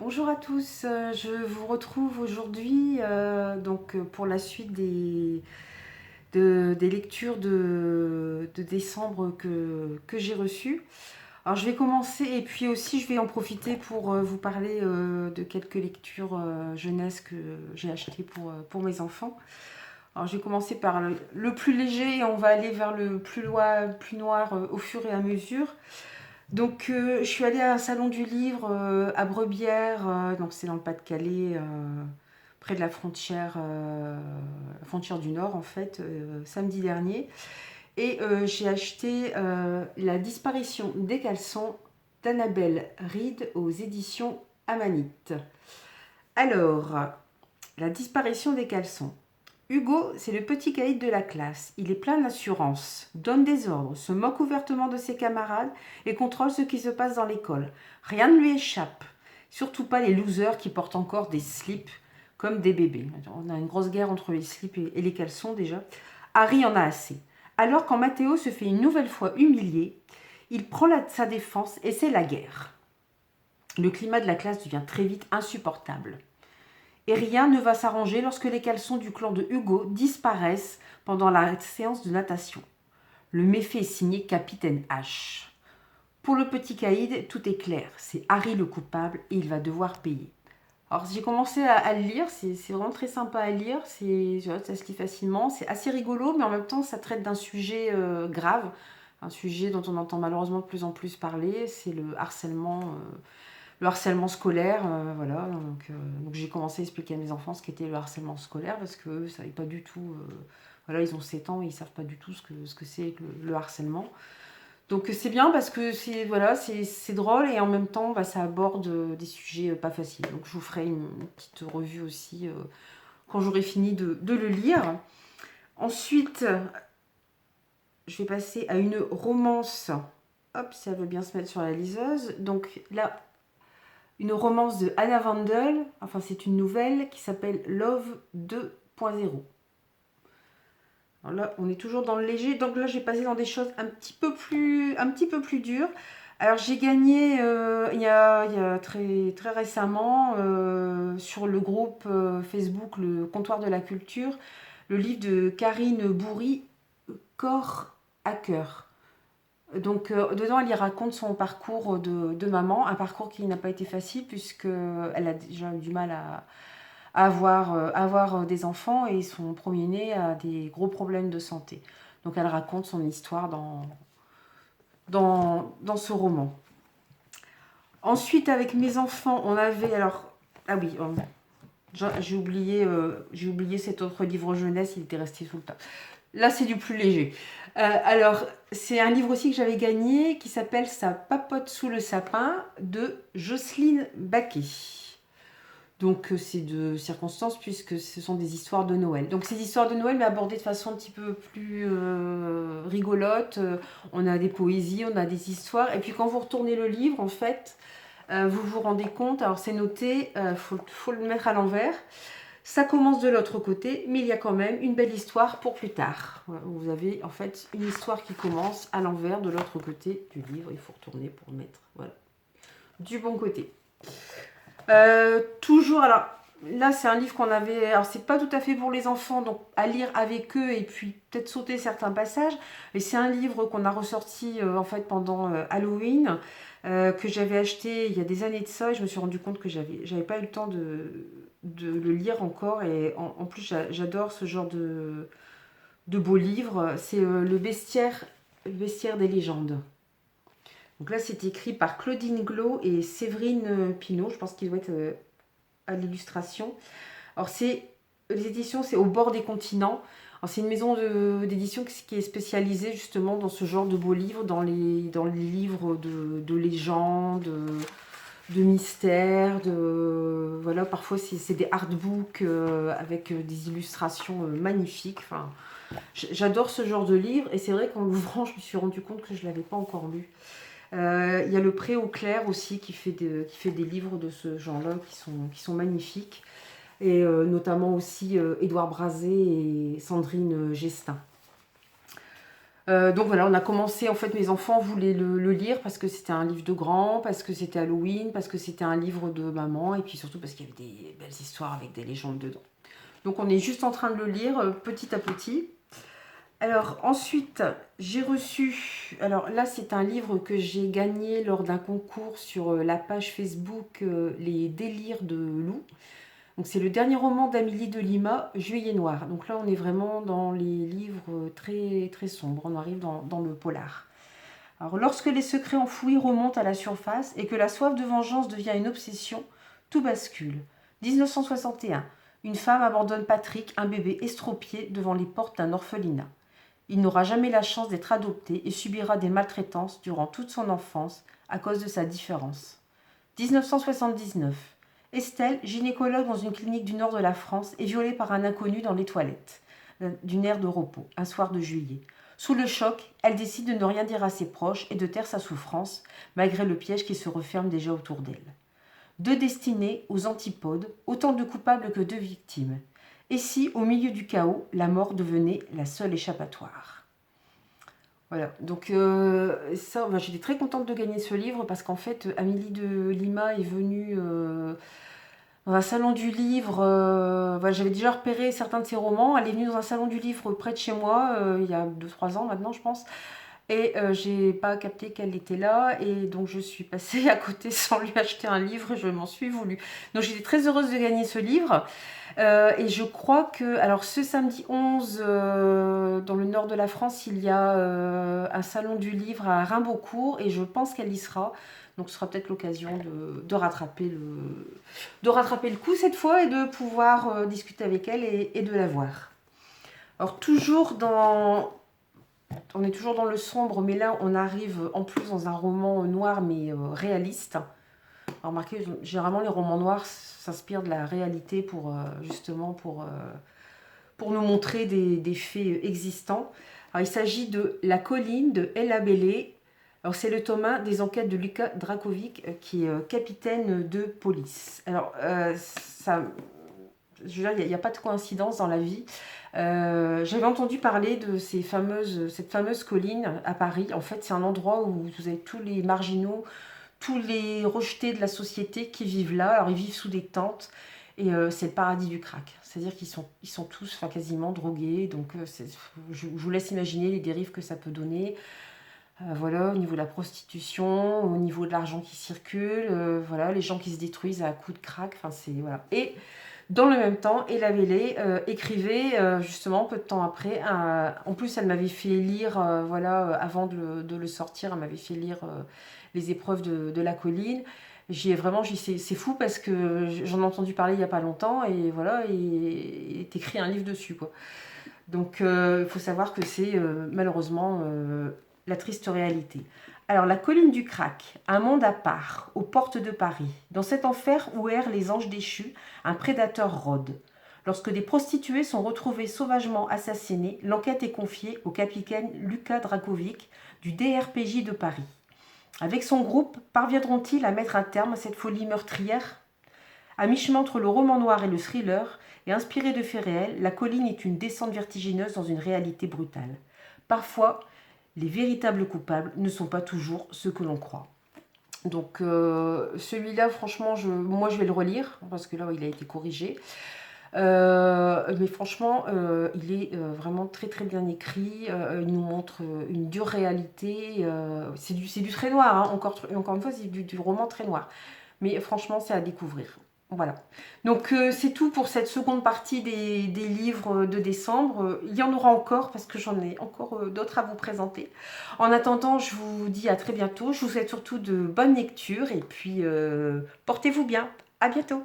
Bonjour à tous, je vous retrouve aujourd'hui pour la suite des lectures de décembre que j'ai reçues. Alors je vais commencer et puis aussi je vais en profiter pour vous parler de quelques lectures jeunesse que j'ai achetées pour mes enfants. Alors je vais commencer par le plus léger et on va aller vers le plus noir au fur et à mesure. Donc, je suis allée à un salon du livre à Brebières, donc c'est dans le Pas-de-Calais, près de la frontière du Nord en fait, samedi dernier. Et j'ai acheté La disparition des caleçons d'Annabelle Reed aux éditions Amanite. Alors, La disparition des caleçons. Hugo, c'est le petit caïd de la classe. Il est plein d'assurance, donne des ordres, se moque ouvertement de ses camarades et contrôle ce qui se passe dans l'école. Rien ne lui échappe. Surtout pas les losers qui portent encore des slips comme des bébés. On a une grosse guerre entre les slips et les caleçons déjà. Harry en a assez. Alors quand Mathéo se fait une nouvelle fois humilier, il prend sa défense et c'est la guerre. Le climat de la classe devient très vite insupportable. Et rien ne va s'arranger lorsque les caleçons du clan de Hugo disparaissent pendant la séance de natation. Le méfait est signé Capitaine H. Pour le petit caïd, tout est clair. C'est Harry le coupable et il va devoir payer. Alors j'ai commencé à le lire, c'est vraiment très sympa à lire, ça se lit facilement, c'est assez rigolo, mais en même temps ça traite d'un sujet grave, un sujet dont on entend malheureusement de plus en plus parler, c'est le harcèlement scolaire, voilà. Donc j'ai commencé à expliquer à mes enfants ce qu'était le harcèlement scolaire parce qu'eux ne savaient pas du tout. Voilà, ils ont 7 ans et ils ne savent pas du tout ce que c'est que le harcèlement. Donc c'est bien parce que c'est drôle et en même temps ça aborde des sujets pas faciles. Donc je vous ferai une petite revue aussi quand j'aurai fini de le lire. Ensuite, je vais passer à une romance. Hop, ça veut bien se mettre sur la liseuse. Donc là, une romance de Anna Vandel, enfin c'est une nouvelle qui s'appelle Love 2.0. Alors là, on est toujours dans le léger, donc là j'ai passé dans des choses un petit peu plus dures. Alors j'ai gagné il y a très, très récemment sur le groupe Facebook Le Comptoir de la Culture, le livre de Karine Bourri, Corps à cœur. Donc dedans, elle y raconte son parcours de maman, un parcours qui n'a pas été facile puisqu'elle a déjà eu du mal à avoir des enfants et son premier-né a des gros problèmes de santé. Donc elle raconte son histoire dans ce roman. Ensuite, avec mes enfants, on avait alors... Ah oui, j'ai oublié cet autre livre jeunesse, il était resté sous le tas. Là, c'est du plus léger. Alors, c'est un livre aussi que j'avais gagné qui s'appelle Ça papote sous le sapin de Jocelyne Baquet. Donc, c'est de circonstances puisque ce sont des histoires de Noël. Donc, ces histoires de Noël, mais abordées de façon un petit peu plus rigolote. On a des poésies, on a des histoires. Et puis, quand vous retournez le livre, en fait, vous vous rendez compte, alors c'est noté, faut le mettre à l'envers. Ça commence de l'autre côté, mais il y a quand même une belle histoire pour plus tard. Vous avez en fait une histoire qui commence à l'envers de l'autre côté du livre. Il faut retourner pour mettre du bon côté. Toujours, alors là c'est un livre qu'on avait, alors c'est pas tout à fait pour les enfants, donc à lire avec eux et puis peut-être sauter certains passages. Mais c'est un livre qu'on a ressorti en fait pendant Halloween, que j'avais acheté il y a des années de ça et je me suis rendu compte que j'avais pas eu le temps de le lire encore et en plus j'adore ce genre de beaux livres. C'est le bestiaire des légendes. Donc là c'est écrit par Claudine Glo et Séverine Pinault, je pense qu'il doit être à l'illustration. Alors les éditions c'est Au bord des continents. Alors c'est une maison d'édition qui est spécialisée justement dans ce genre de beaux livres, dans les livres de légendes, de mystères, voilà, parfois c'est des artbooks avec des illustrations magnifiques. Enfin, j'adore ce genre de livre et c'est vrai qu'en l'ouvrant, je me suis rendu compte que je ne l'avais pas encore lu. Il y a le Pré au clair aussi qui fait des livres de ce genre-là qui sont magnifiques. Et notamment aussi Édouard Brazé et Sandrine Gestin. Donc voilà, on a commencé, en fait, mes enfants voulaient le lire parce que c'était un livre de grand, parce que c'était Halloween, parce que c'était un livre de maman, et puis surtout parce qu'il y avait des belles histoires avec des légendes dedans. Donc on est juste en train de le lire petit à petit. Alors ensuite, j'ai reçu, alors là c'est un livre que j'ai gagné lors d'un concours sur la page Facebook Les délires de Lou. Donc c'est le dernier roman d'Amélie de Lima, Juillet noir. Donc là on est vraiment dans les livres très, très sombres, on arrive dans le polar. Alors lorsque les secrets enfouis remontent à la surface et que la soif de vengeance devient une obsession, tout bascule. 1961, une femme abandonne Patrick, un bébé estropié, devant les portes d'un orphelinat. Il n'aura jamais la chance d'être adopté et subira des maltraitances durant toute son enfance à cause de sa différence. 1979. Estelle, gynécologue dans une clinique du nord de la France, est violée par un inconnu dans les toilettes d'une aire de repos, un soir de juillet. Sous le choc, elle décide de ne rien dire à ses proches et de taire sa souffrance, malgré le piège qui se referme déjà autour d'elle. Deux destinées aux antipodes, autant de coupables que de victimes. Et si, au milieu du chaos, la mort devenait la seule échappatoire? Voilà, donc ça, j'étais très contente de gagner ce livre parce qu'en fait, Amélie de Lima est venue dans un salon du livre. J'avais déjà repéré certains de ses romans. Elle est venue dans un salon du livre près de chez moi, il y a 2-3 ans maintenant, je pense. Et j'ai pas capté qu'elle était là, et donc je suis passée à côté sans lui acheter un livre, et je m'en suis voulu. Donc j'étais très heureuse de gagner ce livre. Et je crois que, alors ce samedi 11, dans le nord de la France, il y a un salon du livre à Rimbaudcourt, et je pense qu'elle y sera. Donc ce sera peut-être l'occasion de rattraper le coup cette fois, et de pouvoir discuter avec elle et de la voir. Alors on est toujours dans le sombre, mais là on arrive en plus dans un roman noir mais réaliste. Alors, remarquez, généralement les romans noirs s'inspirent de la réalité justement pour nous montrer des faits existants. Alors, il s'agit de La colline de Ella Bellé. Alors c'est le tome 1 des enquêtes de Luka Drakovic, qui est capitaine de police. Alors je veux dire, il n'y a pas de coïncidence dans la vie. J'avais entendu parler de cette fameuse colline à Paris. En fait, c'est un endroit où vous avez tous les marginaux, tous les rejetés de la société qui vivent là. Alors, ils vivent sous des tentes, et c'est le paradis du crack. C'est-à-dire qu'ils sont tous, enfin, quasiment drogués. Donc, je vous laisse imaginer les dérives que ça peut donner. Voilà, au niveau de la prostitution, au niveau de l'argent qui circule, voilà, les gens qui se détruisent à coups de crack. Enfin, c'est voilà. Et dans le même temps, Ella Bellé écrivait justement peu de temps après. En plus, elle m'avait fait lire, avant de le sortir, elle m'avait fait lire les épreuves de la colline. C'est fou parce que j'en ai entendu parler il n'y a pas longtemps, et voilà, et t'écris un livre dessus, quoi. Donc, il faut savoir que c'est malheureusement la triste réalité. Alors, la colline du crack, un monde à part, aux portes de Paris. Dans cet enfer où errent les anges déchus, un prédateur rôde. Lorsque des prostituées sont retrouvées sauvagement assassinées, l'enquête est confiée au capitaine Luka Drakovic du DRPJ de Paris. Avec son groupe, parviendront-ils à mettre un terme à cette folie meurtrière? À mi-chemin entre le roman noir et le thriller, et inspiré de faits réels, La colline est une descente vertigineuse dans une réalité brutale. Parfois, les véritables coupables ne sont pas toujours ceux que l'on croit. Donc celui-là, franchement, moi je vais le relire, parce que là, il a été corrigé. Mais franchement, il est vraiment très très bien écrit. Il nous montre une dure réalité. C'est du très noir, hein. Encore une fois, c'est du roman très noir. Mais franchement, c'est à découvrir. Voilà. Donc c'est tout pour cette seconde partie des livres de décembre. Il y en aura encore parce que j'en ai encore d'autres à vous présenter. En attendant, je vous dis à très bientôt. Je vous souhaite surtout de bonnes lectures, et puis portez-vous bien. À bientôt.